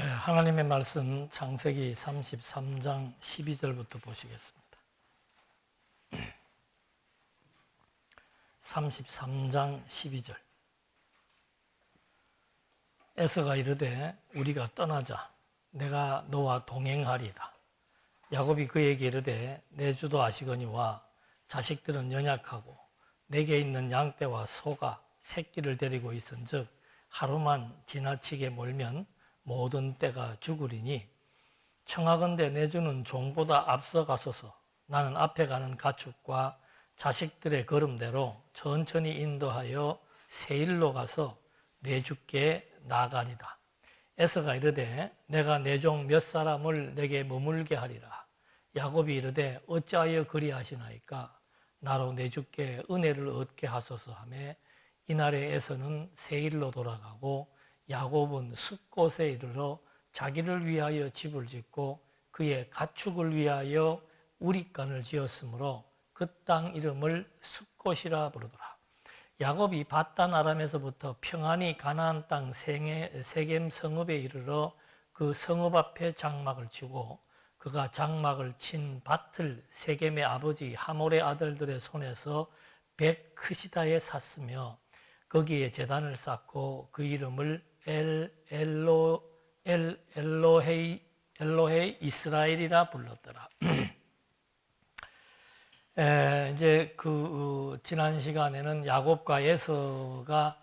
하나님의 말씀 창세기 33장 12절부터 보시겠습니다. 33장 12절. 에서가 이르되 우리가 떠나자. 내가 너와 동행하리이다. 야곱이 그에게 이르되 내 주도 아시거니와 자식들은 연약하고 내게 있는 양떼와 소가 새끼를 데리고 있은즉 하루만 지나치게 몰면 모든 떼가 죽으리니 청하건대 내 주는 종보다 앞서가소서. 나는 앞에 가는 가축과 자식들의 걸음대로 천천히 인도하여 세일로 가서 내 주께 나가리다. 에서가 이르되 내가 내 종 몇 사람을 내게 머물게 하리라. 야곱이 이르되 어찌하여 그리하시나이까. 나로 내 주께 은혜를 얻게 하소서 하매 이날에 에서는 세일로 돌아가고 야곱은 숫곳에 이르러 자기를 위하여 집을 짓고 그의 가축을 위하여 우릿간을 지었으므로 그 땅 이름을 숫곳이라 부르더라. 야곱이 밧단 아람에서부터 평안히 가나안 땅 세겜 성읍에 이르러 그 성읍 앞에 장막을 치고 그가 장막을 친 밭을 세겜의 아버지 하몰의 아들들의 손에서 벳크시다에 샀으며 거기에 제단을 쌓고 그 이름을 엘로헤이 이스라엘이라 불렀더라. 이제 지난 시간에는 야곱과 에서가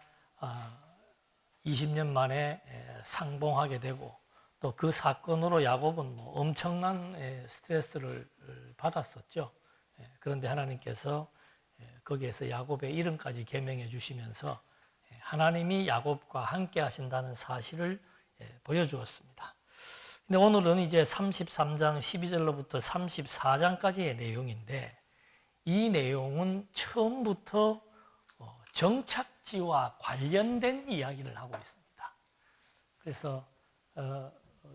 20년 만에 상봉하게 되고 또 그 사건으로 야곱은 엄청난 스트레스를 받았었죠. 그런데 하나님께서 거기에서 야곱의 이름까지 계명해 주시면서 하나님이 야곱과 함께 하신다는 사실을 보여주었습니다. 근데 오늘은 이제 33장 12절로부터 34장까지의 내용인데 이 내용은 처음부터 정착지와 관련된 이야기를 하고 있습니다. 그래서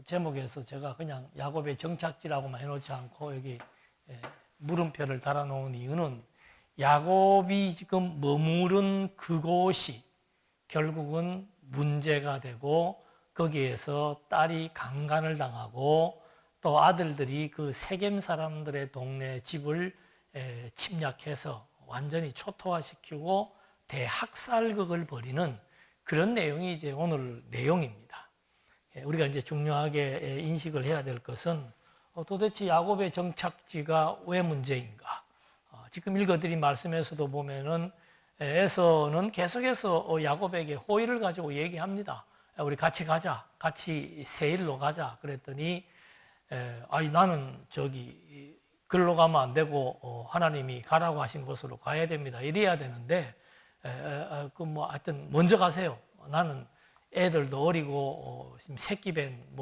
제목에서 제가 그냥 야곱의 정착지라고만 해놓지 않고 여기 물음표를 달아놓은 이유는 야곱이 지금 머무른 그곳이 결국은 문제가 되고 거기에서 딸이 강간을 당하고 또 아들들이 그 세겜 사람들의 동네 집을 침략해서 완전히 초토화시키고 대학살극을 벌이는 그런 내용이 이제 오늘 내용입니다. 우리가 이제 중요하게 인식을 해야 될 것은 도대체 야곱의 정착지가 왜 문제인가? 지금 읽어드린 말씀에서도 보면은 에서는 계속해서 야곱에게 호의를 가지고 얘기합니다. 우리 같이 가자, 같이 세일로 가자. 그랬더니 나는 저기 글로 가면 안 되고 하나님이 가라고 하신 곳으로 가야 됩니다. 이래야 되는데 하여튼 먼저 가세요. 나는 애들도 어리고 지금 새끼뱀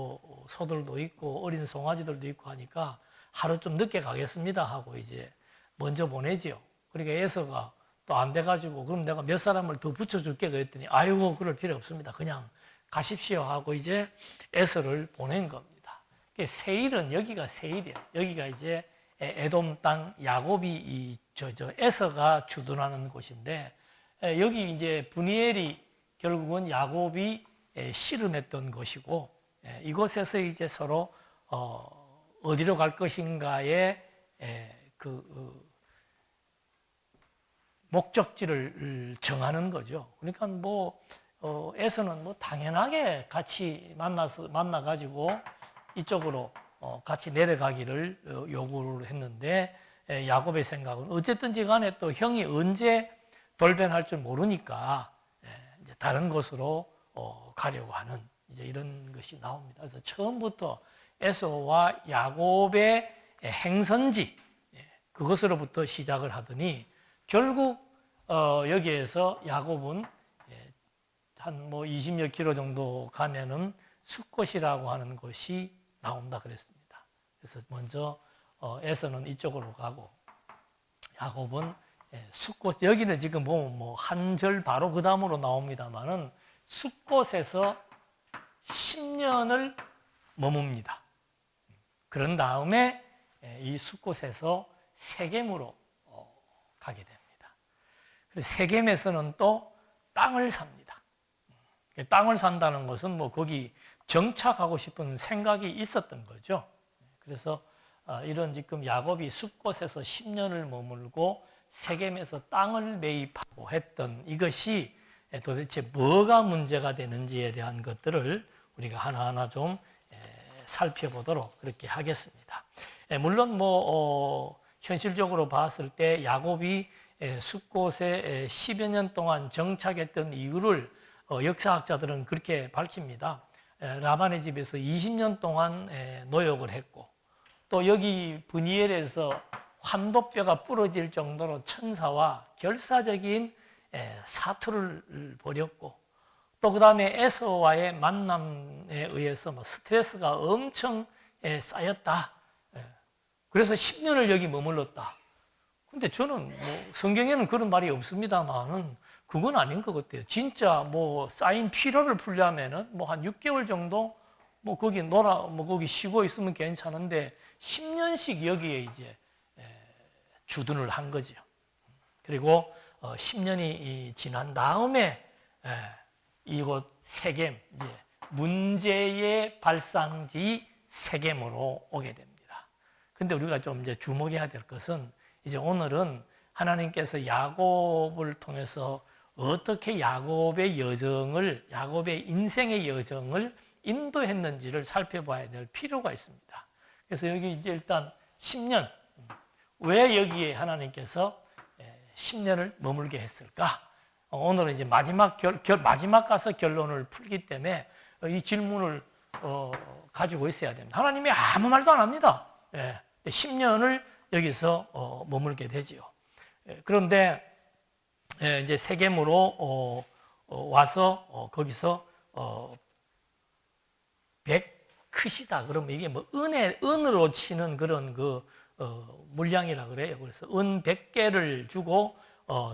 소들도 있고 어린 송아지들도 있고 하니까 하루 좀 늦게 가겠습니다 하고 이제 먼저 보내지요. 그러니까 에서가 또 안 돼가지고 그럼 내가 몇 사람을 더 붙여줄게 그랬더니 아이고 그럴 필요 없습니다. 그냥 가십시오 하고 이제 에서를 보낸 겁니다. 세일은 여기가 세일이야. 여기가 이제 에돔 땅 야곱이 에서가 주둔하는 곳인데 여기 이제 브니엘이 결국은 야곱이 씨름했던 것이고 이곳에서 이제 서로 어디로 갈 것인가의 목적지를 정하는 거죠. 그러니까 에서는 당연하게 같이 만나가지고 이쪽으로 같이 내려가기를 요구를 했는데 야곱의 생각은 어쨌든지 간에 또 형이 언제 돌변할 줄 모르니까 이제 다른 곳으로 가려고 하는 이제 이런 것이 나옵니다. 그래서 처음부터 에서와 야곱의 행선지 그것으로부터 시작을 하더니 결국 여기에서 야곱은 한 20여 킬로 정도 가면은 숫곳이라고 하는 곳이 나온다 그랬습니다. 그래서 먼저 에서는 이쪽으로 가고 야곱은 숫곳 여기는 지금 보면 한 절 바로 그 다음으로 나옵니다만은 숫곳에서 10년을 머뭅니다. 그런 다음에 이 숫곳에서 세겜으로 가게 됩니다. 그래서 세겜에서는 또 땅을 삽니다. 땅을 산다는 것은 뭐 거기 정착하고 싶은 생각이 있었던 거죠. 그래서 이런 지금 야곱이 숲곳에서 10년을 머물고 세겜에서 땅을 매입하고 했던 이것이 도대체 뭐가 문제가 되는지에 대한 것들을 우리가 하나하나 좀 살펴보도록 그렇게 하겠습니다. 물론 현실적으로 봤을 때 야곱이 숲곳에 10여 년 동안 정착했던 이유를 역사학자들은 그렇게 밝힙니다. 라반의 집에서 20년 동안 노역을 했고, 또 여기 브니엘에서 환도뼈가 부러질 정도로 천사와 결사적인 사투를 벌였고, 또 그 다음에 에서와의 만남에 의해서 스트레스가 엄청 쌓였다. 그래서 10년을 여기 머물렀다. 근데 저는 성경에는 그런 말이 없습니다만은 그건 아닌 것 같아요. 진짜 쌓인 피로를 풀려면은 한 6개월 정도 거기 거기 쉬고 있으면 괜찮은데 10년씩 여기에 이제 주둔을 한 거죠. 그리고 10년이 지난 다음에 이곳 세겜, 이제 문제의 발상지 세겜으로 오게 됩니다. 근데 우리가 좀 이제 주목해야 될 것은 이제 오늘은 하나님께서 야곱을 통해서 어떻게 야곱의 인생의 여정을 인도했는지를 살펴봐야 될 필요가 있습니다. 그래서 여기 이제 일단 10년, 왜 여기에 하나님께서 10년을 머물게 했을까? 오늘은 이제 마지막 가서 결론을 풀기 때문에 이 질문을 가지고 있어야 됩니다. 하나님이 아무 말도 안 합니다. 10년을 여기서 머물게 되지요. 그런데 이제 세겜으로 와서 거기서 크시다. 그러면 이게 은으로 치는 그런 물량이라 그래요. 그래서 은 100개를 주고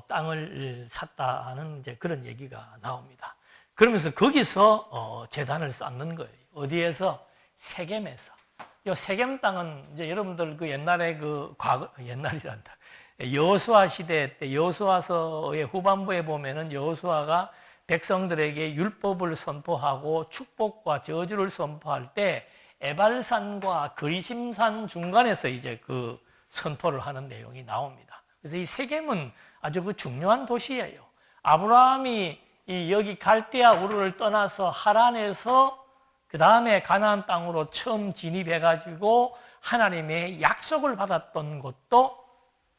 땅을 샀다는 이제 그런 얘기가 나옵니다. 그러면서 거기서 제단을 쌓는 거예요. 어디에서? 세겜에서. 이 세겜 땅은 이제 여러분들 옛날에 옛날이란다. 여호수아 시대 때 여호수아서의 후반부에 보면은 여호수아가 백성들에게 율법을 선포하고 축복과 저주를 선포할 때 에발산과 그리심산 중간에서 이제 그 선포를 하는 내용이 나옵니다. 그래서 이 세겜은 아주 중요한 도시예요. 아브라함이 여기 갈대아 우르를 떠나서 하란에서 그 다음에 가나안 땅으로 처음 진입해가지고 하나님의 약속을 받았던 곳도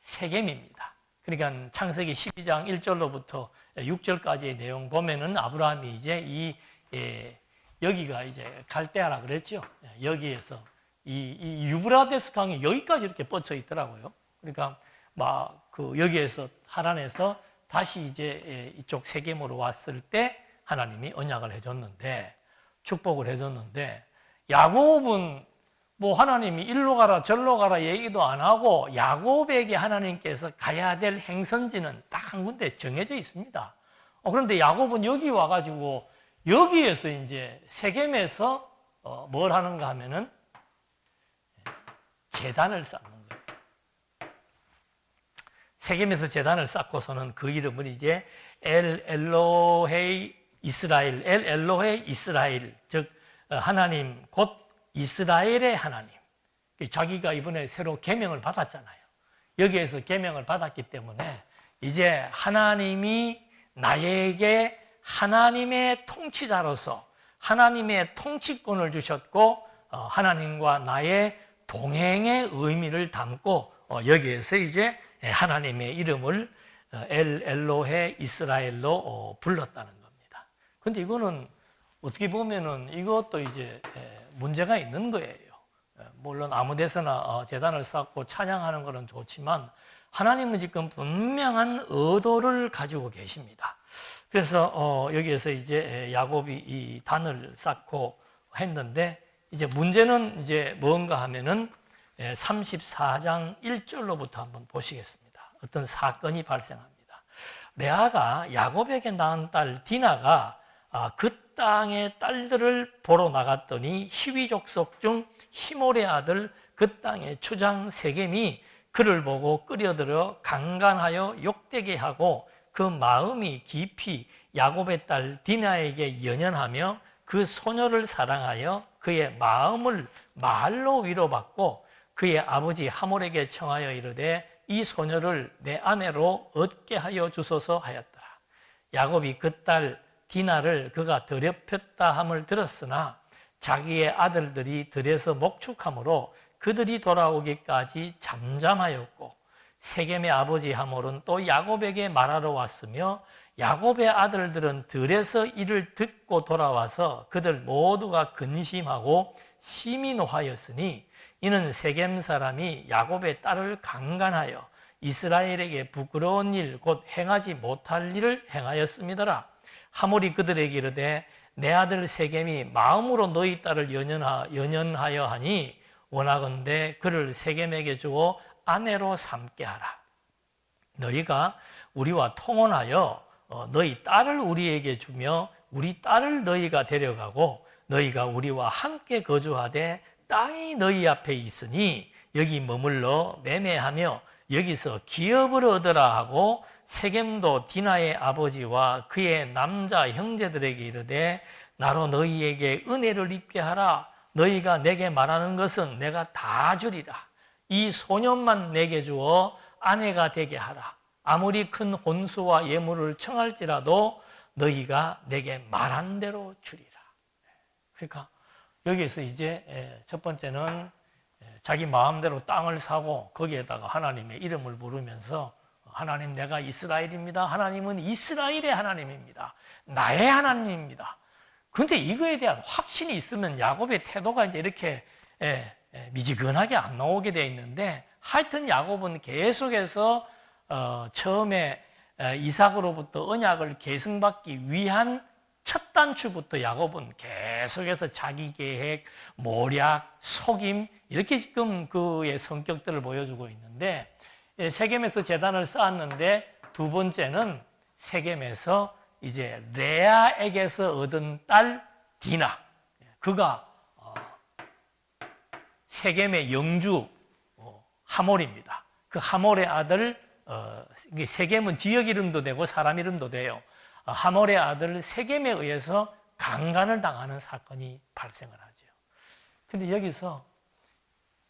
세겜입니다. 그러니까 창세기 12장 1절로부터 6절까지의 내용 보면은 아브라함이 이제 여기가 이제 갈대아라 그랬죠. 여기에서 이 유브라데스 강이 여기까지 이렇게 뻗쳐 있더라고요. 그러니까 여기에서 하란에서 다시 이제 이쪽 세겜으로 왔을 때 하나님이 언약을 해줬는데, 축복을 해줬는데, 야곱은 하나님이 일로 가라 절로 가라 얘기도 안 하고 야곱에게 하나님께서 가야 될 행선지는 딱 한 군데 정해져 있습니다. 그런데 야곱은 여기 와가지고 여기에서 이제 세겜에서 뭘 하는가 하면은 제단을 쌓는 거예요. 세겜에서 제단을 쌓고서는 그 이름을 이제 엘 엘로헤이 이스라엘, 즉 하나님 곧 이스라엘의 하나님. 자기가 이번에 새로 계명을 받았잖아요. 여기에서 계명을 받았기 때문에 이제 하나님이 나에게 하나님의 통치자로서 하나님의 통치권을 주셨고 하나님과 나의 동행의 의미를 담고 여기에서 이제 하나님의 이름을 엘 엘로헤 이스라엘로 불렀다는 겁니다. 근데 이거는 어떻게 보면은 이것도 이제 문제가 있는 거예요. 물론 아무 데서나 제단을 쌓고 찬양하는 것은 좋지만 하나님은 지금 분명한 의도를 가지고 계십니다. 그래서 여기에서 이제 야곱이 이 단을 쌓고 했는데, 이제 문제는 이제 뭔가 하면은 34장 1절로부터 한번 보시겠습니다. 어떤 사건이 발생합니다. 레아가 야곱에게 낳은 딸 디나가 그 땅의 딸들을 보러 나갔더니 히위 족속 중 히몰의 아들 그 땅의 추장 세겜이 그를 보고 끌어들여 강간하여 욕되게 하고 그 마음이 깊이 야곱의 딸 디나에게 연연하며 그 소녀를 사랑하여 그의 마음을 말로 위로받고 그의 아버지 하몰에게 청하여 이르되 이 소녀를 내 아내로 얻게 하여 주소서 하였더라. 야곱이 그 딸 디나를 그가 더럽혔다 함을 들었으나 자기의 아들들이 들에서 목축함으로 그들이 돌아오기까지 잠잠하였고 세겜의 아버지 하몰은 또 야곱에게 말하러 왔으며 야곱의 아들들은 들에서 이를 듣고 돌아와서 그들 모두가 근심하고 심히 노하였으니 이는 세겜 사람이 야곱의 딸을 강간하여 이스라엘에게 부끄러운 일 곧 행하지 못할 일을 행하였음이더라. 하몰이 그들에게 이르되 내 아들 세겜이 마음으로 너희 딸을 연연하여 하니 원하건대 그를 세겜에게 주어 아내로 삼게 하라. 너희가 우리와 통혼하여 너희 딸을 우리에게 주며 우리 딸을 너희가 데려가고 너희가 우리와 함께 거주하되 땅이 너희 앞에 있으니 여기 머물러 매매하며 여기서 기업을 얻으라 하고 세겜도 디나의 아버지와 그의 남자 형제들에게 이르되 나로 너희에게 은혜를 입게 하라. 너희가 내게 말하는 것은 내가 다 주리라. 이 소년만 내게 주어 아내가 되게 하라. 아무리 큰 혼수와 예물을 청할지라도 너희가 내게 말한 대로 주리라. 그러니까 여기에서 이제 첫 번째는 자기 마음대로 땅을 사고 거기에다가 하나님의 이름을 부르면서 하나님 내가 이스라엘입니다. 하나님은 이스라엘의 하나님입니다. 나의 하나님입니다. 그런데 이거에 대한 확신이 있으면 야곱의 태도가 이제 이렇게 미지근하게 안 나오게 되어 있는데 하여튼 야곱은 계속해서 처음에 이삭으로부터 언약을 계승받기 위한 첫 단추부터 야곱은 계속해서 자기 계획, 모략, 속임 이렇게 지금 그의 성격들을 보여주고 있는데 세겜에서 제단을 쌓았는데 두 번째는 세겜에서 이제 레아에게서 얻은 딸 디나 그가 세겜의 영주 하몰입니다. 그 하몰의 아들 세겜은 지역 이름도 되고 사람 이름도 돼요. 하몰의 아들 세겜에 의해서 강간을 당하는 사건이 발생을 하죠. 근데 여기서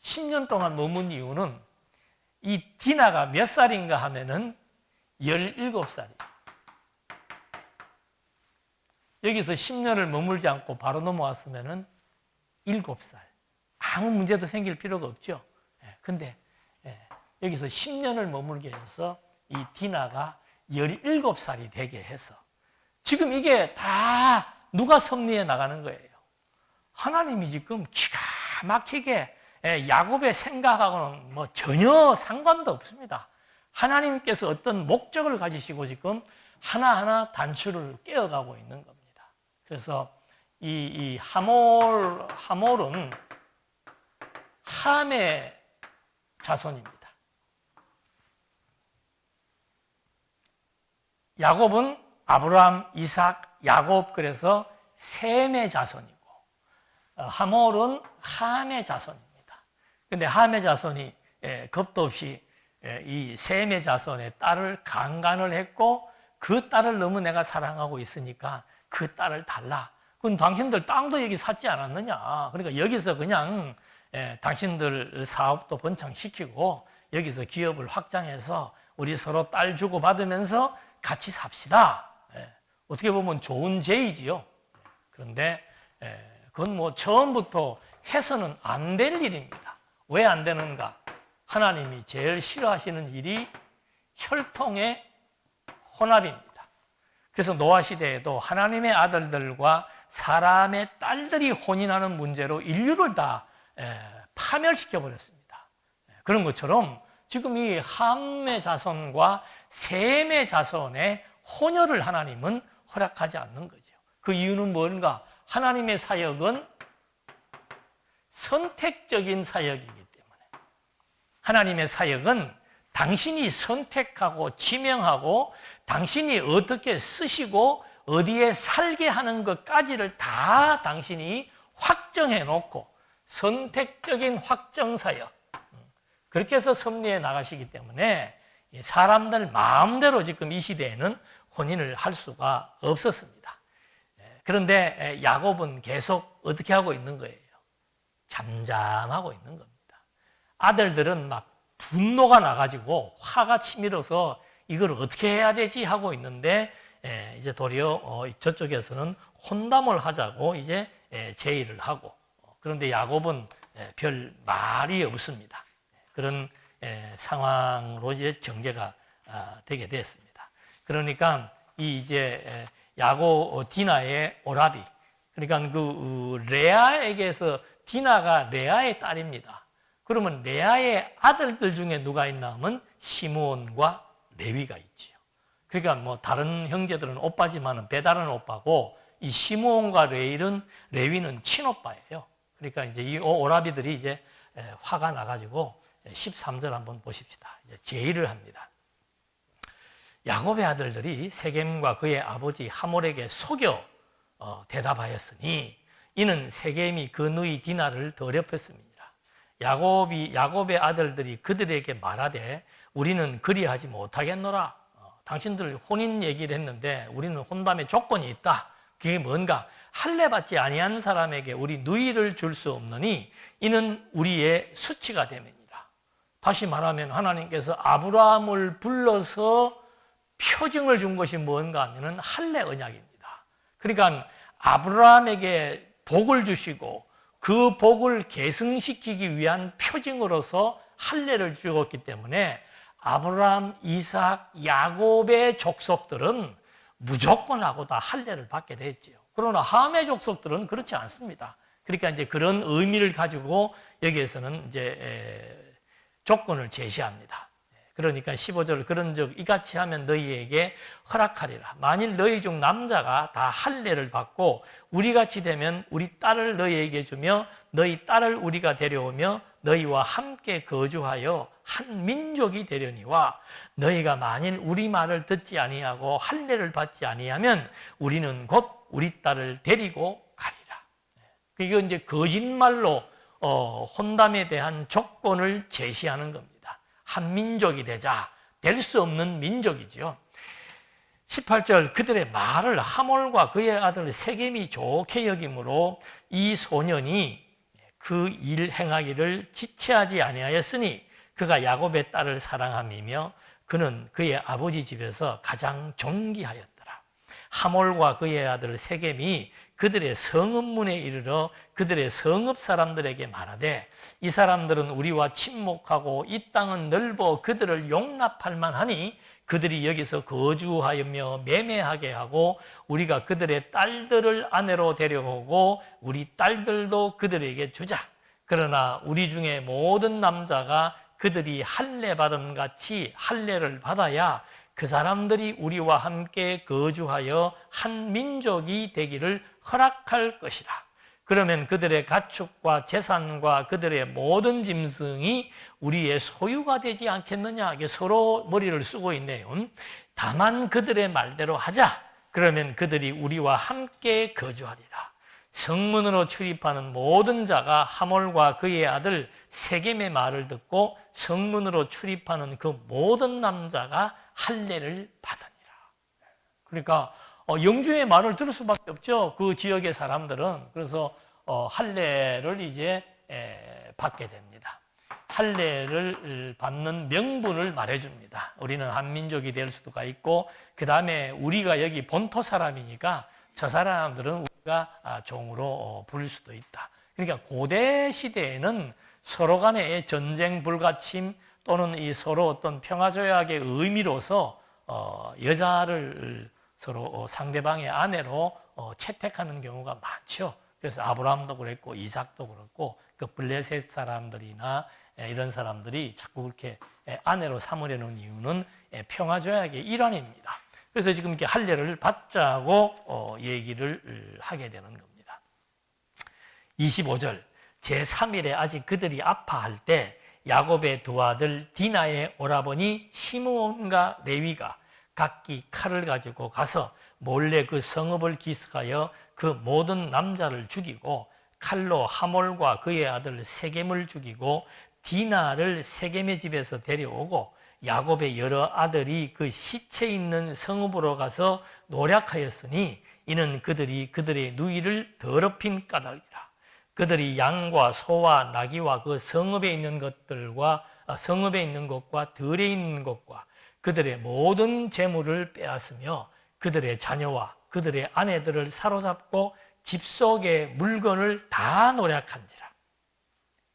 10년 동안 머문 이유는 이 디나가 몇 살인가 하면은 17살이에요. 여기서 10년을 머물지 않고 바로 넘어왔으면은 7살. 아무 문제도 생길 필요가 없죠. 근데 여기서 10년을 머물게 해서 이 디나가 17살이 되게 해서 지금 이게 다 누가 섭리해 나가는 거예요? 하나님이 지금 기가 막히게 야곱의 생각하고는 뭐 전혀 상관도 없습니다. 하나님께서 어떤 목적을 가지시고 지금 하나하나 단추를 깨어가고 있는 겁니다. 그래서 이 하몰은 함의 자손입니다. 야곱은 아브라함, 이삭, 야곱 그래서 셈의 자손이고 하몰은 함의 자손입니다. 그런데 함의 자손이 겁도 없이 이 셈의 자손의 딸을 강간을 했고 그 딸을 너무 내가 사랑하고 있으니까 그 딸을 달라. 그럼 당신들 땅도 여기 샀지 않았느냐. 그러니까 여기서 그냥 당신들 사업도 번창시키고 여기서 기업을 확장해서 우리 서로 딸 주고 받으면서 같이 삽시다. 어떻게 보면 좋은 제의지요. 그런데 그건 뭐 처음부터 해서는 안 될 일입니다. 왜 안 되는가? 하나님이 제일 싫어하시는 일이 혈통의 혼합입니다. 그래서 노아 시대에도 하나님의 아들들과 사람의 딸들이 혼인하는 문제로 인류를 다 파멸시켜 버렸습니다. 그런 것처럼 지금 이 함의 자손과 셈의 자손의 혼혈을 하나님은 허락하지 않는 거죠. 그 이유는 뭔가? 하나님의 사역은 선택적인 사역이기 때문에 하나님의 사역은 당신이 선택하고 지명하고 당신이 어떻게 쓰시고 어디에 살게 하는 것까지를 다 당신이 확정해 놓고 선택적인 확정 사역 그렇게 해서 섭리해 나가시기 때문에 사람들 마음대로 지금 이 시대에는 혼인을 할 수가 없었습니다. 그런데 야곱은 계속 어떻게 하고 있는 거예요? 잠잠하고 있는 겁니다. 아들들은 막 분노가 나가지고 화가 치밀어서 이걸 어떻게 해야 되지 하고 있는데 이제 도리어 저쪽에서는 혼담을 하자고 이제 제의를 하고, 그런데 야곱은 별 말이 없습니다. 그런 상황으로 이제 전개가 되게 됐습니다. 그러니까 이 이제 야곱 디나의 오라비, 그러니까 그 레아에게서 디나가 레아의 딸입니다. 그러면 레아의 아들들 중에 누가 있나 하면 시므온과 레위가 있지요. 그러니까 뭐 다른 형제들은 오빠지만은 배다른 오빠고, 이 시므온과 레위는 친오빠예요. 그러니까 이제 이 오라비들이 이제 화가 나가지고 13절 한번 보십시다. 이제 제의를 합니다. 야곱의 아들들이 세겜과 그의 아버지 하몰에게 속여 대답하였으니 이는 세겜이 그 누이 디나를 더럽혔습니다. 야곱의 아들들이 그들에게 말하되 우리는 그리하지 못하겠노라. 당신들 혼인 얘기를 했는데 우리는 혼담에 조건이 있다. 그게 뭔가? 할례 받지 아니한 사람에게 우리 누이를 줄 수 없느니 이는 우리의 수치가 됨이니라. 다시 말하면 하나님께서 아브라함을 불러서 표징을 준 것이 뭔가 하면은 할례 언약입니다. 그러니까 아브라함에게 복을 주시고 그 복을 계승시키기 위한 표징으로서 할례를 주었기 때문에 아브라함, 이삭, 야곱의 족속들은 무조건 하고 다 할례를 받게 됐지요. 그러나 함의 족속들은 그렇지 않습니다. 그러니까 이제 그런 의미를 가지고 여기에서는 이제 조건을 제시합니다. 그러니까 15절 그런 적 이같이 하면 너희에게 허락하리라. 만일 너희 중 남자가 다 할례를 받고 우리같이 되면 우리 딸을 너희에게 주며 너희 딸을 우리가 데려오며 너희와 함께 거주하여 한 민족이 되려니와 너희가 만일 우리 말을 듣지 아니하고 할례를 받지 아니하면 우리는 곧 우리 딸을 데리고 가리라. 이건 이제 거짓말로 혼담에 대한 조건을 제시하는 겁니다. 한 민족이 되자. 될 수 없는 민족이죠. 18절 그들의 말을 하몰과 그의 아들 세겜이 좋게 여김으로 이 소년이 그 일 행하기를 지체하지 아니하였으니 그가 야곱의 딸을 사랑함이며 그는 그의 아버지 집에서 가장 존귀하였더라. 하몰과 그의 아들 세겜이 그들의 성읍문에 이르러 그들의 성읍 사람들에게 말하되 이 사람들은 우리와 친목하고 이 땅은 넓어 그들을 용납할 만하니 그들이 여기서 거주하며 매매하게 하고 우리가 그들의 딸들을 아내로 데려오고 우리 딸들도 그들에게 주자. 그러나 우리 중에 모든 남자가 그들이 할례 받음 같이 할례를 받아야 그 사람들이 우리와 함께 거주하여 한 민족이 되기를 허락할 것이라. 그러면 그들의 가축과 재산과 그들의 모든 짐승이 우리의 소유가 되지 않겠느냐. 이게 서로 머리를 쓰고 있네요. 다만 그들의 말대로 하자. 그러면 그들이 우리와 함께 거주하리라. 성문으로 출입하는 모든 자가 하몰과 그의 아들 세겜의 말을 듣고 성문으로 출입하는 그 모든 남자가 할례를 받으니라. 그러니까 영주의 말을 들을 수밖에 없죠. 그 지역의 사람들은. 그래서 할례를 이제 받게 됩니다. 할례를 받는 명분을 말해줍니다. 우리는 한민족이 될 수가 있고 그 다음에 우리가 여기 본토 사람이니까 저 사람들은 우리가 종으로 부를 수도 있다. 그러니까 고대 시대에는 서로 간의 전쟁 불가침 또는 이 서로 어떤 평화조약의 의미로서 여자를 서로 상대방의 아내로 채택하는 경우가 많죠. 그래서 아브라함도 그랬고 이삭도 그렇고 그 블레셋 사람들이나 이런 사람들이 자꾸 그렇게 아내로 삼으려는 이유는 평화조약의 일환입니다. 그래서 지금 이렇게 할례를 받자고 얘기를 하게 되는 겁니다. 25절 제3일에 아직 그들이 아파할 때 야곱의 두 아들 디나의 오라버니 시므온과 레위가 각기 칼을 가지고 가서 몰래 그 성읍을 기습하여 그 모든 남자를 죽이고 칼로 하몰과 그의 아들 세겜을 죽이고 디나를 세겜의 집에서 데려오고 야곱의 여러 아들이 그 시체 있는 성읍으로 가서 노략하였으니 이는 그들이 그들의 누이를 더럽힌 까닭이라. 그들이 양과 소와 나귀와 그 성읍에 있는 것과 들에 있는 것과 그들의 모든 재물을 빼앗으며 그들의 자녀와 그들의 아내들을 사로잡고 집 속의 물건을 다 노략한지라.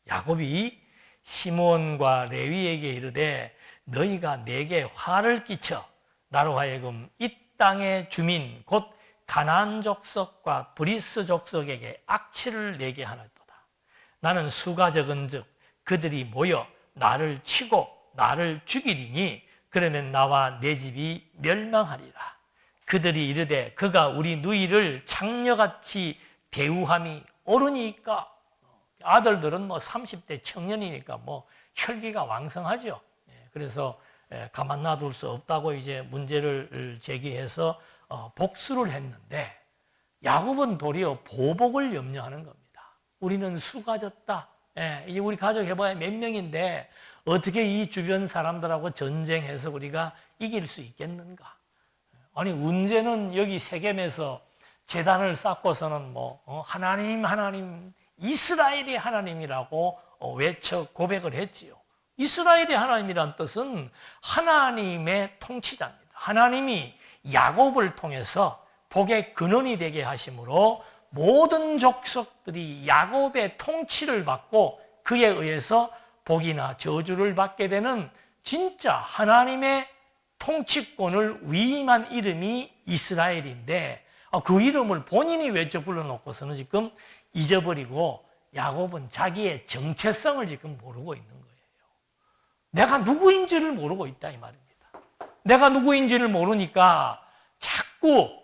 야곱이 시몬과 레위에게 이르되 너희가 내게 화를 끼쳐 나로 하여금 이 땅의 주민 곧 가나안 족속과 브리스 족속에게 악취를 내게 하였도다. 나는 수가 적은즉 그들이 모여 나를 치고 나를 죽이리니 그러면 나와 내 집이 멸망하리라. 그들이 이르되 그가 우리 누이를 창녀같이 대우함이 옳으니까. 아들들은 30대 청년이니까 혈기가 왕성하죠. 그래서 가만 놔둘 수 없다고 이제 문제를 제기해서 복수를 했는데 야곱은 도리어 보복을 염려하는 겁니다. 우리는 수가 졌다. 이제 우리 가족 해봐야 몇 명인데 어떻게 이 주변 사람들하고 전쟁해서 우리가 이길 수 있겠는가? 아니 문제는 여기 세겜에서 제단을 쌓고서는 하나님 이스라엘이 하나님이라고 외쳐 고백을 했지요. 이스라엘이 하나님이란 뜻은 하나님의 통치자입니다. 하나님이 야곱을 통해서 복의 근원이 되게 하심으로 모든 족속들이 야곱의 통치를 받고 그에 의해서 복이나 저주를 받게 되는 진짜 하나님의 통치권을 위임한 이름이 이스라엘인데 그 이름을 본인이 외쳐 불러놓고서는 지금 잊어버리고 야곱은 자기의 정체성을 지금 모르고 있는 거예요. 내가 누구인지를 모르고 있다 이 말입니다. 내가 누구인지를 모르니까 자꾸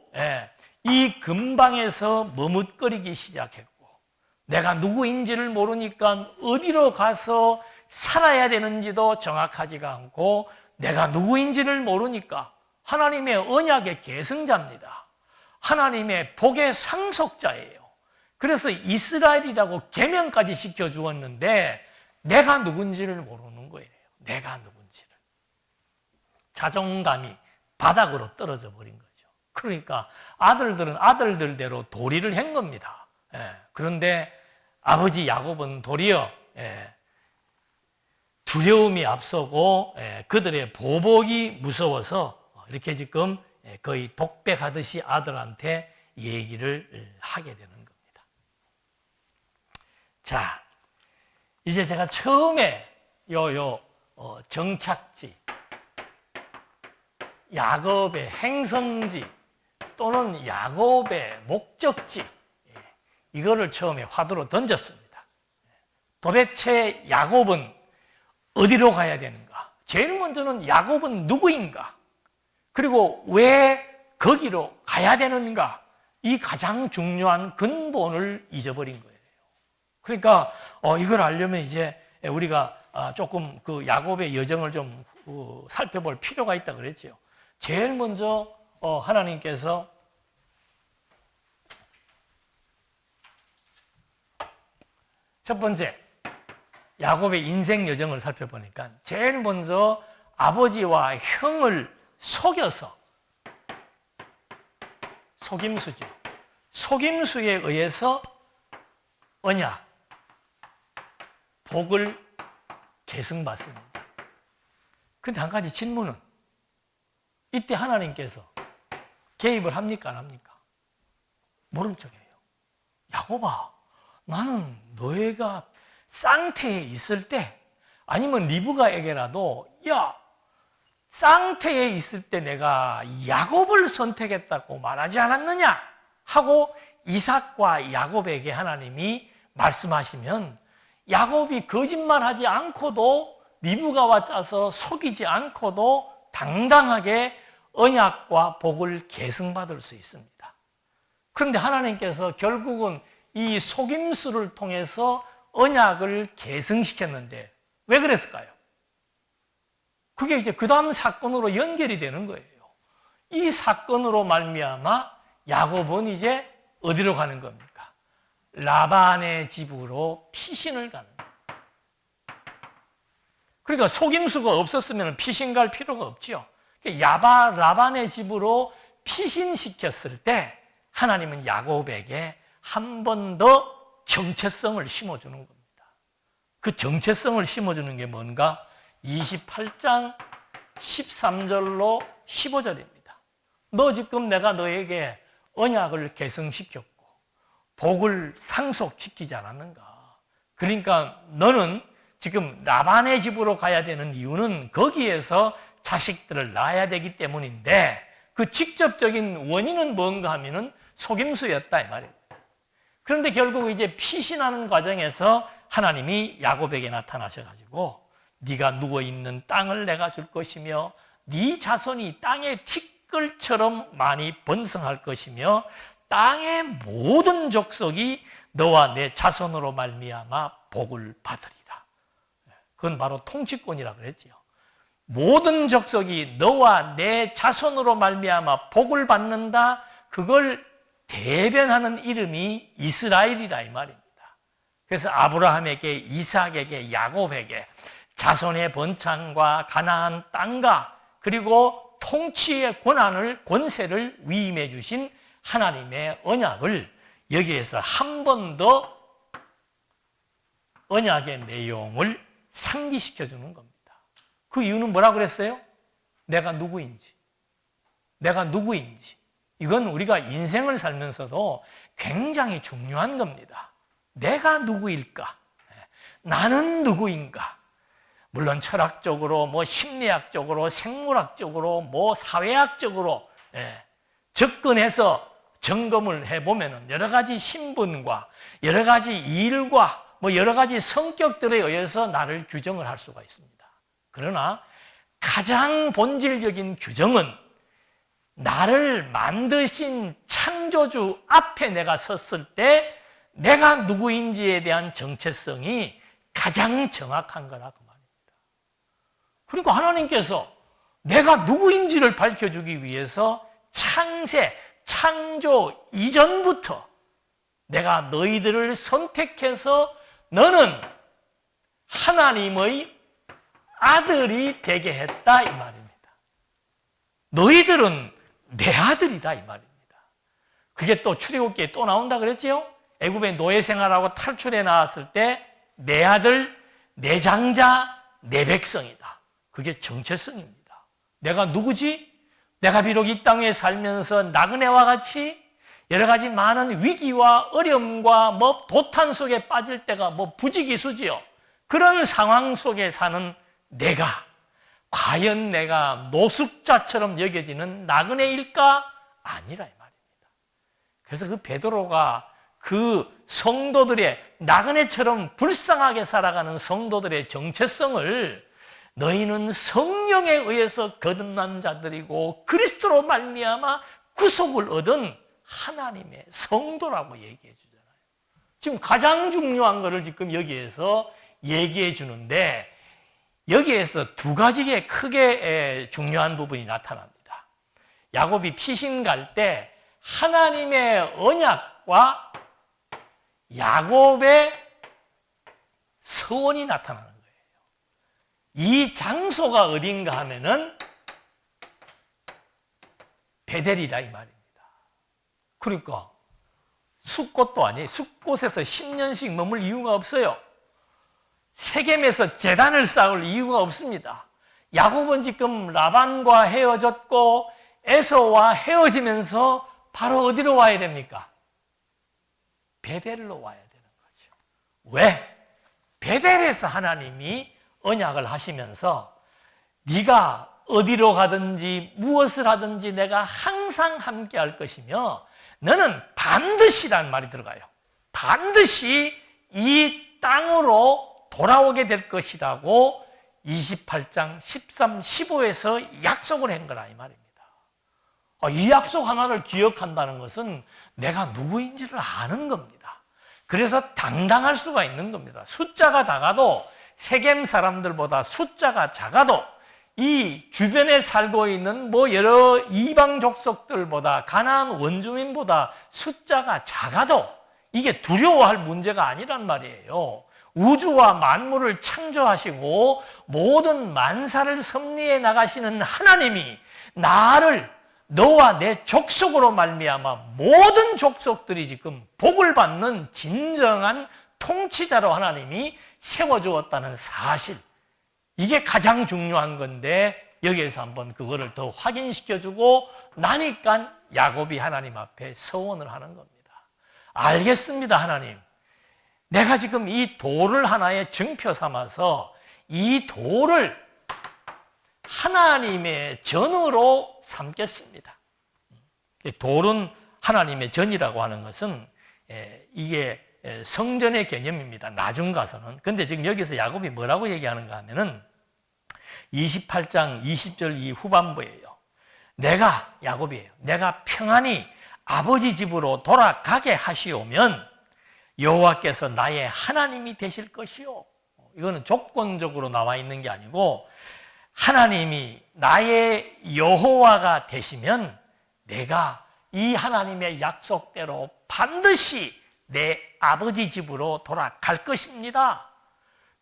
이 근방에서 머뭇거리기 시작했고 내가 누구인지를 모르니까 어디로 가서 살아야 되는지도 정확하지가 않고 내가 누구인지를 모르니까 하나님의 언약의 계승자입니다. 하나님의 복의 상속자예요. 그래서 이스라엘이라고 계명까지 시켜주었는데 내가 누군지를 모르는 거예요. 내가 누군지를. 자존감이 바닥으로 떨어져 버린 거죠. 그러니까 아들들은 아들들대로 도리를 한 겁니다. 그런데 아버지 야곱은 도리어 두려움이 앞서고 그들의 보복이 무서워서 이렇게 지금 거의 독백하듯이 아들한테 얘기를 하게 되는 겁니다. 자, 이제 제가 처음에 정착지, 야곱의 행성지 또는 야곱의 목적지 이거를 처음에 화두로 던졌습니다. 도대체 야곱은 어디로 가야 되는가? 제일 먼저는 야곱은 누구인가? 그리고 왜 거기로 가야 되는가? 이 가장 중요한 근본을 잊어버린 거예요. 그러니까 이걸 알려면 이제 우리가 조금 그 야곱의 여정을 좀 살펴볼 필요가 있다 그랬죠. 제일 먼저 하나님께서 첫 번째 야곱의 인생 여정을 살펴보니까 제일 먼저 아버지와 형을 속여서 속임수죠. 속임수에 의해서 언약, 복을 계승받습니다. 근데 한 가지 질문은 이때 하나님께서 개입을 합니까? 안 합니까? 모른 척해요. 야곱아, 나는 너희가 쌍태에 있을 때 아니면 리브가에게라도 야, 쌍태에 있을 때 내가 야곱을 선택했다고 말하지 않았느냐? 하고 이삭과 야곱에게 하나님이 말씀하시면 야곱이 거짓말하지 않고도 리브가와 짜서 속이지 않고도 당당하게 언약과 복을 계승받을 수 있습니다. 그런데 하나님께서 결국은 이 속임수를 통해서 언약을 계승시켰는데 왜 그랬을까요? 그게 이제 그 다음 사건으로 연결이 되는 거예요. 이 사건으로 말미암아 야곱은 이제 어디로 가는 겁니까? 라반의 집으로 피신을 가는 거예요. 그러니까 속임수가 없었으면 피신 갈 필요가 없지요. 라반의 집으로 피신시켰을 때 하나님은 야곱에게 한 번 더 정체성을 심어주는 겁니다. 그 정체성을 심어주는 게 뭔가? 28장 13절로 15절입니다. 너 지금 내가 너에게 언약을 계승시켰고 복을 상속시키지 않았는가? 그러니까 너는 지금 라반의 집으로 가야 되는 이유는 거기에서 자식들을 낳아야 되기 때문인데 그 직접적인 원인은 뭔가 하면은 속임수였다 이 말입니다. 그런데 결국 이제 피신하는 과정에서 하나님이 야곱에게 나타나셔가지고 네가 누워있는 땅을 내가 줄 것이며 네 자손이 땅의 티끌처럼 많이 번성할 것이며 땅의 모든 족속이 너와 내 자손으로 말미암아 복을 받으리라. 그건 바로 통치권이라 그랬지요. 모든 족속이 너와 내 자손으로 말미암아 복을 받는다. 그걸 대변하는 이름이 이스라엘이다 이 말입니다. 그래서 아브라함에게, 이삭에게, 야곱에게 자손의 번창과 가나안 땅과 그리고 통치의 권세를 위임해 주신 하나님의 언약을 여기에서 한 번 더 언약의 내용을 상기시켜 주는 겁니다. 그 이유는 뭐라고 그랬어요? 내가 누구인지. 내가 누구인지. 이건 우리가 인생을 살면서도 굉장히 중요한 겁니다. 내가 누구일까? 나는 누구인가? 물론 철학적으로, 심리학적으로, 생물학적으로, 사회학적으로 접근해서 점검을 해보면 여러 가지 신분과 여러 가지 일과 여러 가지 성격들에 의해서 나를 규정을 할 수가 있습니다. 그러나 가장 본질적인 규정은 나를 만드신 창조주 앞에 내가 섰을 때 내가 누구인지에 대한 정체성이 가장 정확한 거라고 말입니다. 그러니까 하나님께서 내가 누구인지를 밝혀주기 위해서 창조 이전부터 내가 너희들을 선택해서 너는 하나님의 아들이 되게 했다 이 말입니다. 너희들은 내 아들이다 이 말입니다. 그게 또 출애굽기에 또 나온다 그랬지요? 애굽의 노예 생활하고 탈출해 나왔을 때 내 아들, 내 장자, 내 백성이다. 그게 정체성입니다. 내가 누구지? 내가 비록 이 땅에 살면서 나그네와 같이 여러 가지 많은 위기와 어려움과 도탄 속에 빠질 때가 부지기수지요. 그런 상황 속에 사는 내가 과연 내가 노숙자처럼 여겨지는 나그네일까? 아니라 이 말입니다. 그래서 그 베드로가 그 성도들의 나그네처럼 불쌍하게 살아가는 성도들의 정체성을 너희는 성령에 의해서 거듭난 자들이고 그리스도로 말미암아 구속을 얻은 하나님의 성도라고 얘기해 주잖아요. 지금 가장 중요한 것을 지금 여기에서 얘기해 주는데 여기에서 두 가지의 크게 중요한 부분이 나타납니다. 야곱이 피신 갈 때 하나님의 언약과 야곱의 서원이 나타나는 거예요. 이 장소가 어딘가 하면은 베델이다 이 말입니다. 그러니까 숫곳도 아니에요. 숫곳에서 10년씩 머물 이유가 없어요. 세겜에서 제단을 쌓을 이유가 없습니다. 야곱은 지금 라반과 헤어졌고 에서와 헤어지면서 바로 어디로 와야 됩니까? 베델로 와야 되는 거죠. 왜? 베델에서 하나님이 언약을 하시면서 네가 어디로 가든지 무엇을 하든지 내가 항상 함께 할 것이며 너는 반드시란 말이 들어가요. 반드시 이 땅으로 돌아오게 될 것이라고 28장 13, 15에서 약속을 한 거라 이 말입니다. 이 약속 하나를 기억한다는 것은 내가 누구인지를 아는 겁니다. 그래서 당당할 수가 있는 겁니다. 숫자가 작아도 세겜 사람들보다 숫자가 작아도 이 주변에 살고 있는 여러 이방 족속들보다 가나안 원주민보다 숫자가 작아도 이게 두려워할 문제가 아니란 말이에요. 우주와 만물을 창조하시고 모든 만사를 섭리해 나가시는 하나님이 나를 너와 내 족속으로 말미암아 모든 족속들이 지금 복을 받는 진정한 통치자로 하나님이 세워주었다는 사실, 이게 가장 중요한 건데 여기에서 한번 그거를 더 확인시켜주고 나니까 야곱이 하나님 앞에 서원을 하는 겁니다. 알겠습니다, 하나님. 내가 지금 이 돌을 하나의 증표 삼아서 이 돌을 하나님의 전으로 삼겠습니다. 돌은 하나님의 전이라고 하는 것은 이게 성전의 개념입니다. 나중 가서는. 근데 지금 여기서 야곱이 뭐라고 얘기하는가 하면은 28장 20절 이 후반부예요. 야곱이에요. 내가 평안히 아버지 집으로 돌아가게 하시오면 여호와께서 나의 하나님이 되실 것이요. 이거는 조건적으로 나와 있는 게 아니고 하나님이 나의 여호와가 되시면 내가 이 하나님의 약속대로 반드시 내 아버지 집으로 돌아갈 것입니다.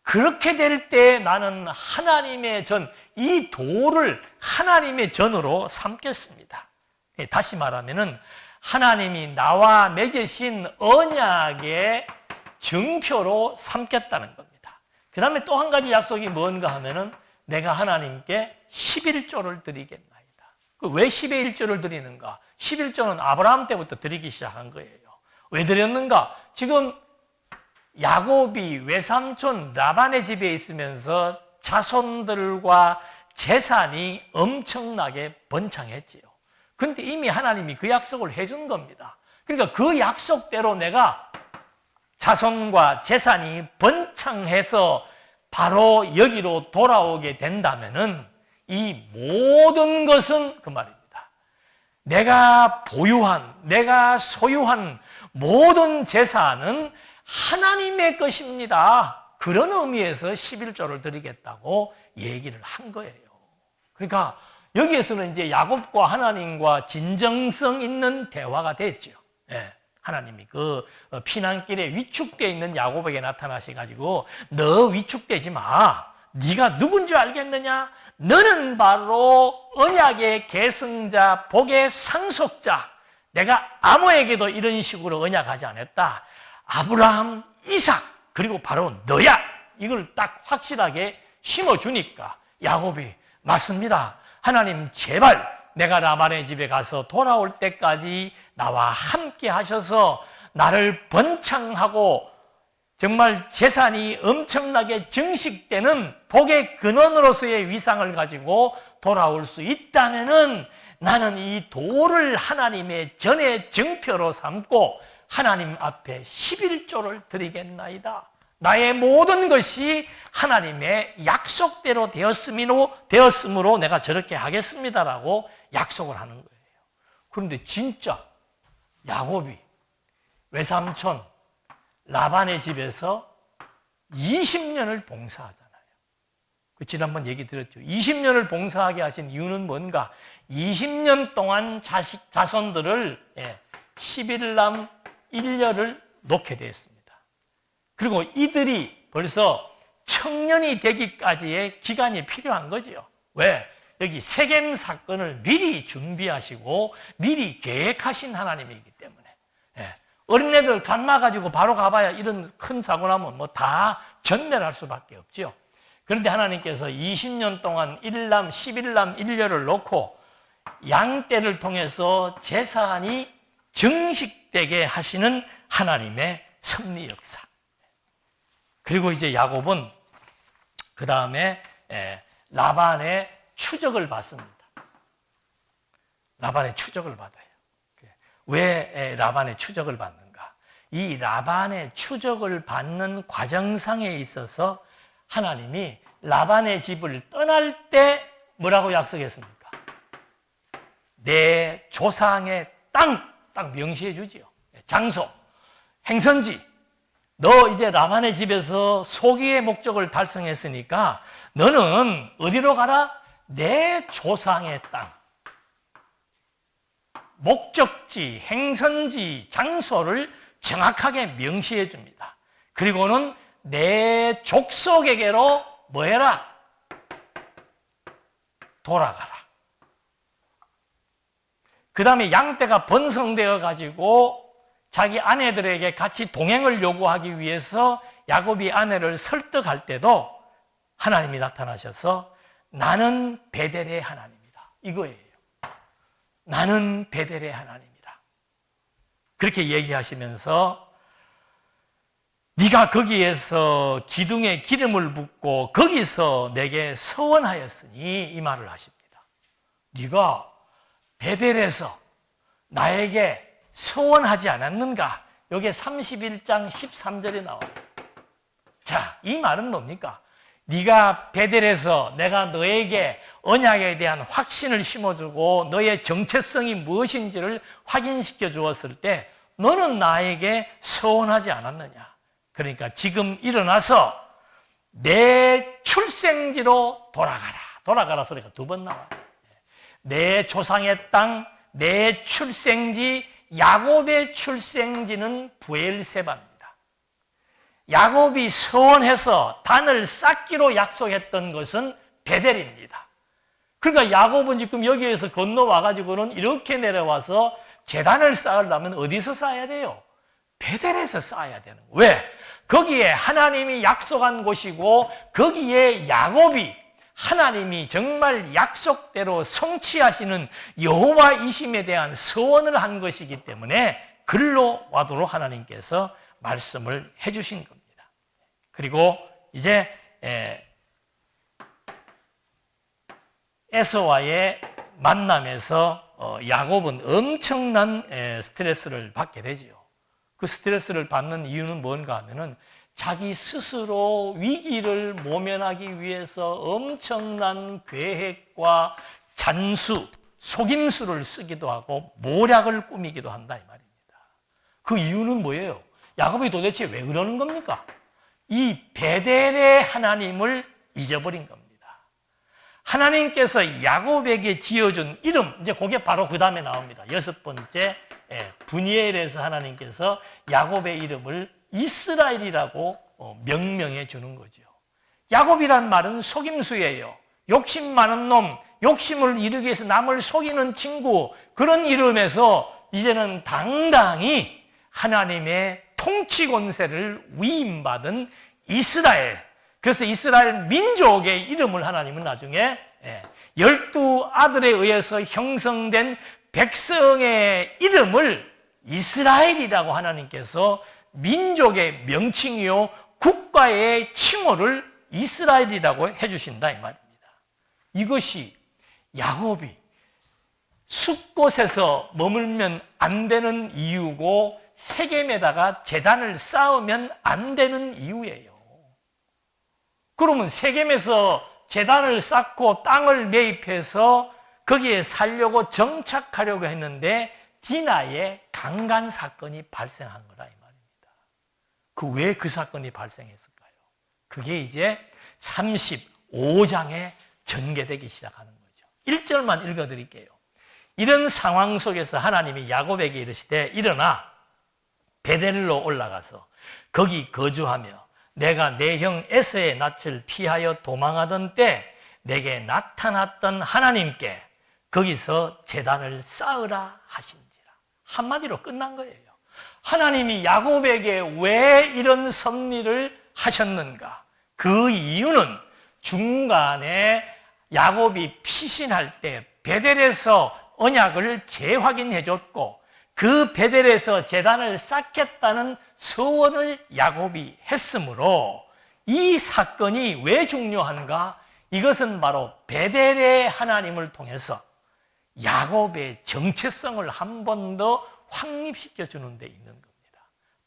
그렇게 될 때 나는 하나님의 전, 이 돌을 하나님의 전으로 삼겠습니다. 다시 말하면은 하나님이 나와 맺으신 언약의 증표로 삼겠다는 겁니다. 그 다음에 또 한 가지 약속이 뭔가 하면은 내가 하나님께 11조를 드리겠나이다. 왜 11조를 드리는가? 11조는 아브라함 때부터 드리기 시작한 거예요. 왜 드렸는가? 지금 야곱이 외삼촌 라반의 집에 있으면서 자손들과 재산이 엄청나게 번창했지요. 근데 이미 하나님이 그 약속을 해준 겁니다. 그러니까 그 약속대로 내가 자손과 재산이 번창해서 바로 여기로 돌아오게 된다면은 이 모든 것은 그 말입니다. 내가 보유한, 내가 소유한 모든 재산은 하나님의 것입니다. 그런 의미에서 11조를 드리겠다고 얘기를 한 거예요. 그러니까 여기에서는 이제 야곱과 하나님과 진정성 있는 대화가 됐죠. 예, 하나님이 그 피난길에 위축되어 있는 야곱에게 나타나셔가지고 너 위축되지 마. 네가 누군지 알겠느냐? 너는 바로 언약의 계승자, 복의 상속자. 내가 아무에게도 이런 식으로 언약하지 않았다. 아브라함, 이삭, 그리고 바로 너야. 이걸 딱 확실하게 심어주니까 야곱이 맞습니다. 하나님 제발 내가 라반의 집에 가서 돌아올 때까지 나와 함께 하셔서 나를 번창하고 정말 재산이 엄청나게 증식되는 복의 근원으로서의 위상을 가지고 돌아올 수 있다면은 나는 이 돌을 하나님의 전의 증표로 삼고 하나님 앞에 11조를 드리겠나이다. 나의 모든 것이 하나님의 약속대로 되었으므로 내가 저렇게 하겠습니다라고 약속을 하는 거예요. 그런데 진짜 야곱이 외삼촌 라반의 집에서 20년을 봉사하잖아요. 지난번 얘기 드렸죠. 20년을 봉사하게 하신 이유는 뭔가? 20년 동안 자손들을 11남 1녀를 놓게 되었습니다. 그리고 이들이 벌써 청년이 되기까지의 기간이 필요한 거죠. 왜? 여기 세겜 사건을 미리 준비하시고 미리 계획하신 하나님이기 때문에. 어린애들 갓나 가지고 바로 가봐야 이런 큰 사고 나면 뭐 다 전멸할 수밖에 없죠. 그런데 하나님께서 20년 동안 1남, 11남 1녀를 놓고 양떼를 통해서 재산이 증식되게 하시는 하나님의 섭리 역사. 그리고 이제 야곱은 그 다음에 라반의 추적을 받습니다. 라반의 추적을 받아요. 왜 라반의 추적을 받는가? 이 라반의 추적을 받는 과정상에 있어서 하나님이 라반의 집을 떠날 때 뭐라고 약속했습니까? 내 조상의 땅, 딱 명시해 주지요. 장소, 행선지. 너 이제 라반의 집에서 소기의 목적을 달성했으니까 너는 어디로 가라? 내 조상의 땅. 목적지, 행선지, 장소를 정확하게 명시해 줍니다. 그리고는 내 족속에게로 뭐 해라? 돌아가라. 그 다음에 양떼가 번성되어 가지고 자기 아내들에게 같이 동행을 요구하기 위해서 야곱이 아내를 설득할 때도 하나님이 나타나셔서 나는 베델의 하나님이다. 이거예요. 나는 베델의 하나님이다. 그렇게 얘기하시면서 네가 거기에서 기둥에 기름을 붓고 거기서 내게 서원하였으니 이 말을 하십니다. 네가 베델에서 나에게 서원하지 않았는가? 여기에 31장 13절에 나와요. 자, 이 말은 뭡니까? 네가 베델에서 내가 너에게 언약에 대한 확신을 심어주고 너의 정체성이 무엇인지를 확인시켜 주었을 때 너는 나에게 서원하지 않았느냐? 그러니까 지금 일어나서 내 출생지로 돌아가라. 돌아가라 소리가 2번 나와요. 내 조상의 땅, 내 출생지, 야곱의 출생지는 브엘세바입니다. 야곱이 서원해서 단을 쌓기로 약속했던 것은 베델입니다. 그러니까 야곱은 지금 여기에서 건너와가지고는 이렇게 내려와서 제단을 쌓으려면 어디서 쌓아야 돼요? 베델에서 쌓아야 되는 거예요. 왜? 거기에 하나님이 약속한 곳이고 거기에 야곱이 하나님이 정말 약속대로 성취하시는 여호와이심에 대한 서원을 한 것이기 때문에 글로 와도록 하나님께서 말씀을 해주신 겁니다. 그리고 이제 에서와의 만남에서 야곱은 엄청난 스트레스를 받게 되죠. 그 스트레스를 받는 이유는 뭔가 하면은 자기 스스로 위기를 모면하기 위해서 엄청난 계획과 잔수, 속임수를 쓰기도 하고 모략을 꾸미기도 한다 이 말입니다. 그 이유는 뭐예요? 야곱이 도대체 왜 그러는 겁니까? 이 베델의 하나님을 잊어버린 겁니다. 하나님께서 야곱에게 지어준 이름, 이제 그게 바로 그 다음에 나옵니다. 6번째, 브니엘에서 하나님께서 야곱의 이름을 이스라엘이라고 명명해 주는 거죠. 야곱이란 말은 속임수예요. 욕심 많은 놈, 욕심을 이루기 위해서 남을 속이는 친구, 그런 이름에서 이제는 당당히 하나님의 통치 권세를 위임받은 이스라엘. 그래서 이스라엘 민족의 이름을 하나님은 나중에 12아들에 의해서 형성된 백성의 이름을 이스라엘이라고 하나님께서 민족의 명칭이요 국가의 칭호를 이스라엘이라고 해주신다 이 말입니다. 이것이 야곱이 숲곳에서 머물면 안 되는 이유고 세겜에다가 제단을 쌓으면 안 되는 이유예요. 그러면 세겜에서 제단을 쌓고 땅을 매입해서 거기에 살려고 정착하려고 했는데 디나의 강간 사건이 발생한 거라 이 말입니다. 왜 그 사건이 발생했을까요? 그게 이제 35장에 전개되기 시작하는 거죠. 1절만 읽어드릴게요. 이런 상황 속에서 하나님이 야곱에게 이르시되 일어나 베델로 올라가서 거기 거주하며 내가 내 형 에서의 낯을 피하여 도망하던 때 내게 나타났던 하나님께 거기서 제단을 쌓으라 하신지라. 한마디로 끝난 거예요. 하나님이 야곱에게 왜 이런 섭리를 하셨는가? 그 이유는 중간에 야곱이 피신할 때 베델에서 언약을 재확인해 줬고 그 베델에서 제단을 쌓겠다는 서원을 야곱이 했으므로 이 사건이 왜 중요한가? 이것은 바로 베델의 하나님을 통해서 야곱의 정체성을 한 번 더 확립시켜 주는 데 있는 겁니다.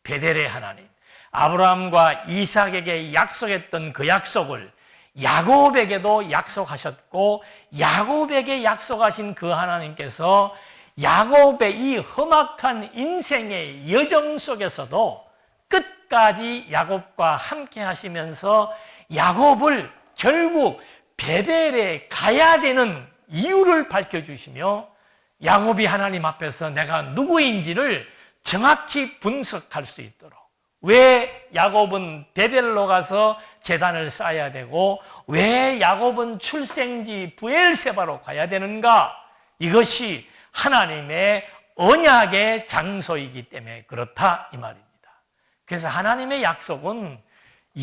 베델의 하나님, 아브라함과 이삭에게 약속했던 그 약속을 야곱에게도 약속하셨고 야곱에게 약속하신 그 하나님께서 야곱의 이 험악한 인생의 여정 속에서도 끝까지 야곱과 함께 하시면서 야곱을 결국 베델에 가야 되는 이유를 밝혀주시며 야곱이 하나님 앞에서 내가 누구인지를 정확히 분석할 수 있도록 왜 야곱은 베델로 가서 제단을 쌓아야 되고 왜 야곱은 출생지 브엘세바로 가야 되는가? 이것이 하나님의 언약의 장소이기 때문에 그렇다 이 말입니다. 그래서 하나님의 약속은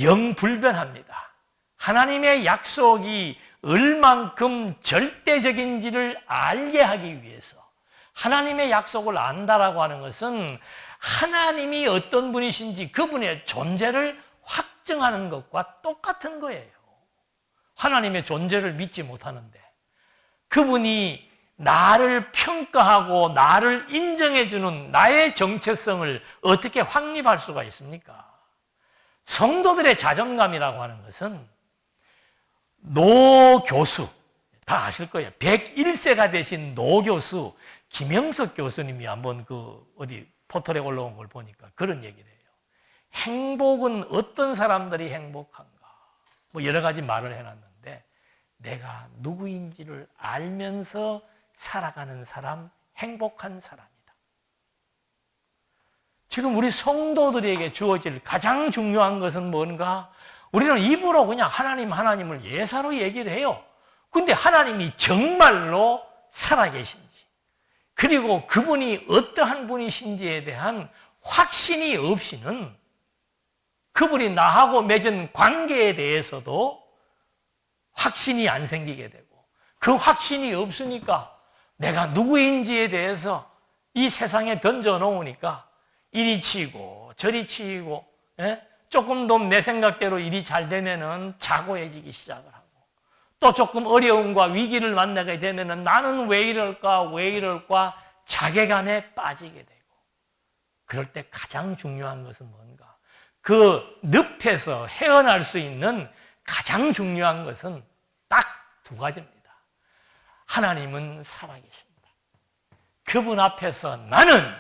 영불변합니다. 하나님의 약속이 얼만큼 절대적인지를 알게 하기 위해서 하나님의 약속을 안다라고 하는 것은 하나님이 어떤 분이신지 그분의 존재를 확증하는 것과 똑같은 거예요. 하나님의 존재를 믿지 못하는데 그분이 나를 평가하고 나를 인정해주는 나의 정체성을 어떻게 확립할 수가 있습니까? 성도들의 자존감이라고 하는 것은 노 교수, 다 아실 거예요. 101세가 되신 노 교수 김영석 교수님이 한번 어디 포털에 올라온 걸 보니까 그런 얘기를 해요. 행복은 어떤 사람들이 행복한가? 뭐 여러 가지 말을 해놨는데 내가 누구인지를 알면서 살아가는 사람, 행복한 사람이다. 지금 우리 성도들에게 주어질 가장 중요한 것은 뭔가? 우리는 입으로 그냥 하나님을 예사로 얘기를 해요. 근데 하나님이 정말로 살아계신지, 그리고 그분이 어떠한 분이신지에 대한 확신이 없이는 그분이 나하고 맺은 관계에 대해서도 확신이 안 생기게 되고, 그 확신이 없으니까 내가 누구인지에 대해서 이 세상에 던져놓으니까 이리 치이고 저리 치이고, 조금 더 내 생각대로 일이 잘 되면은 자고해지기 시작을 하고, 또 조금 어려움과 위기를 만나게 되면은 나는 왜 이럴까 자괴감에 빠지게 되고, 그럴 때 가장 중요한 것은 뭔가? 그 늪에서 헤어날 수 있는 가장 중요한 것은 딱 두 가지입니다. 하나님은 살아계신다. 그분 앞에서 나는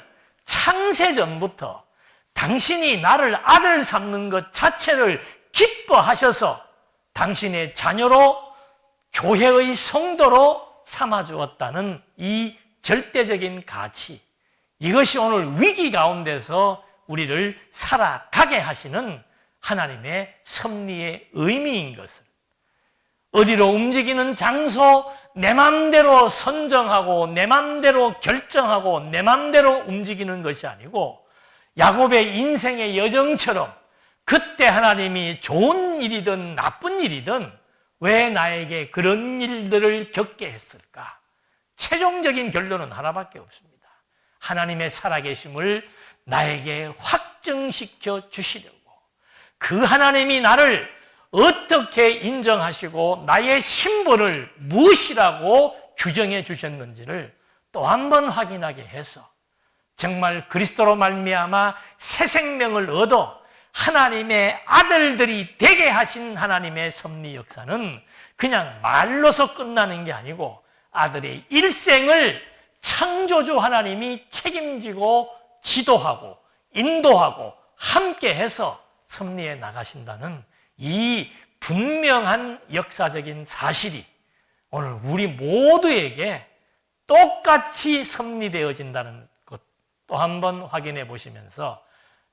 창세전부터 당신이 나를 아들 삼는 것 자체를 기뻐하셔서 당신의 자녀로 교회의 성도로 삼아주었다는 이 절대적인 가치, 이것이 오늘 위기 가운데서 우리를 살아가게 하시는 하나님의 섭리의 의미인 것을, 어디로 움직이는 장소 내 맘대로 선정하고 내 맘대로 결정하고 내 맘대로 움직이는 것이 아니고 야곱의 인생의 여정처럼 그때 하나님이 좋은 일이든 나쁜 일이든 왜 나에게 그런 일들을 겪게 했을까? 최종적인 결론은 하나밖에 없습니다. 하나님의 살아계심을 나에게 확증시켜 주시려고, 그 하나님이 나를 어떻게 인정하시고 나의 신분을 무엇이라고 규정해 주셨는지를 또 한 번 확인하게 해서 정말 그리스도로 말미암아 새 생명을 얻어 하나님의 아들들이 되게 하신 하나님의 섭리 역사는 그냥 말로서 끝나는 게 아니고 아들의 일생을 창조주 하나님이 책임지고 지도하고 인도하고 함께해서 섭리해 나가신다는 이 분명한 역사적인 사실이 오늘 우리 모두에게 똑같이 섭리되어진다는 것 또 한 번 확인해 보시면서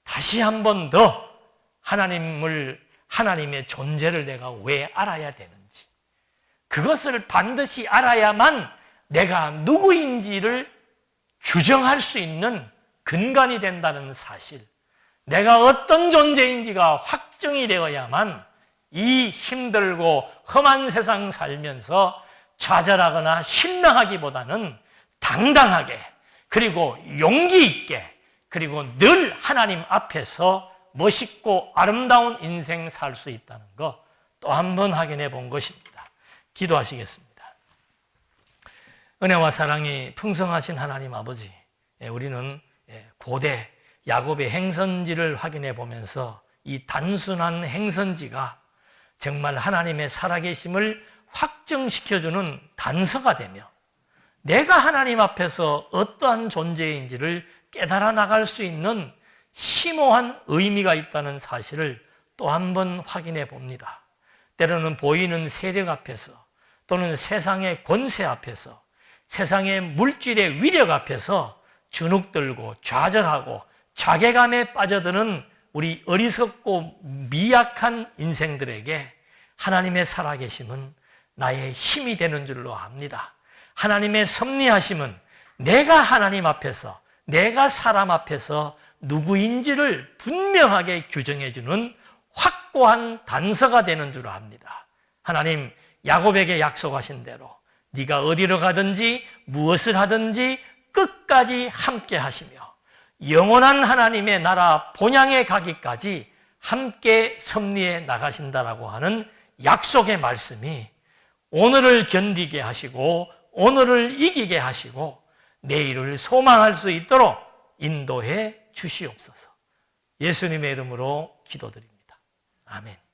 다시 한 번 더 하나님의 존재를 내가 왜 알아야 되는지, 그것을 반드시 알아야만 내가 누구인지를 규정할 수 있는 근간이 된다는 사실, 내가 어떤 존재인지가 확정이 되어야만 이 힘들고 험한 세상 살면서 좌절하거나 실망하기보다는 당당하게, 그리고 용기 있게, 그리고 늘 하나님 앞에서 멋있고 아름다운 인생 살 수 있다는 거 또 한 번 확인해 본 것입니다. 기도하시겠습니다. 은혜와 사랑이 풍성하신 하나님 아버지, 우리는 고대 야곱의 행선지를 확인해 보면서 이 단순한 행선지가 정말 하나님의 살아계심을 확증시켜주는 단서가 되며 내가 하나님 앞에서 어떠한 존재인지를 깨달아 나갈 수 있는 심오한 의미가 있다는 사실을 또 한 번 확인해 봅니다. 때로는 보이는 세력 앞에서, 또는 세상의 권세 앞에서, 세상의 물질의 위력 앞에서 주눅들고 좌절하고 자괴감에 빠져드는 우리 어리석고 미약한 인생들에게 하나님의 살아계심은 나의 힘이 되는 줄로 압니다. 하나님의 섭리하심은 내가 하나님 앞에서, 내가 사람 앞에서 누구인지를 분명하게 규정해주는 확고한 단서가 되는 줄 압니다. 하나님 야곱에게 약속하신 대로 네가 어디로 가든지 무엇을 하든지 끝까지 함께 하시며 영원한 하나님의 나라 본향에 가기까지 함께 섭리해 나가신다라고 하는 약속의 말씀이 오늘을 견디게 하시고 오늘을 이기게 하시고 내일을 소망할 수 있도록 인도해 주시옵소서. 예수님의 이름으로 기도드립니다. 아멘.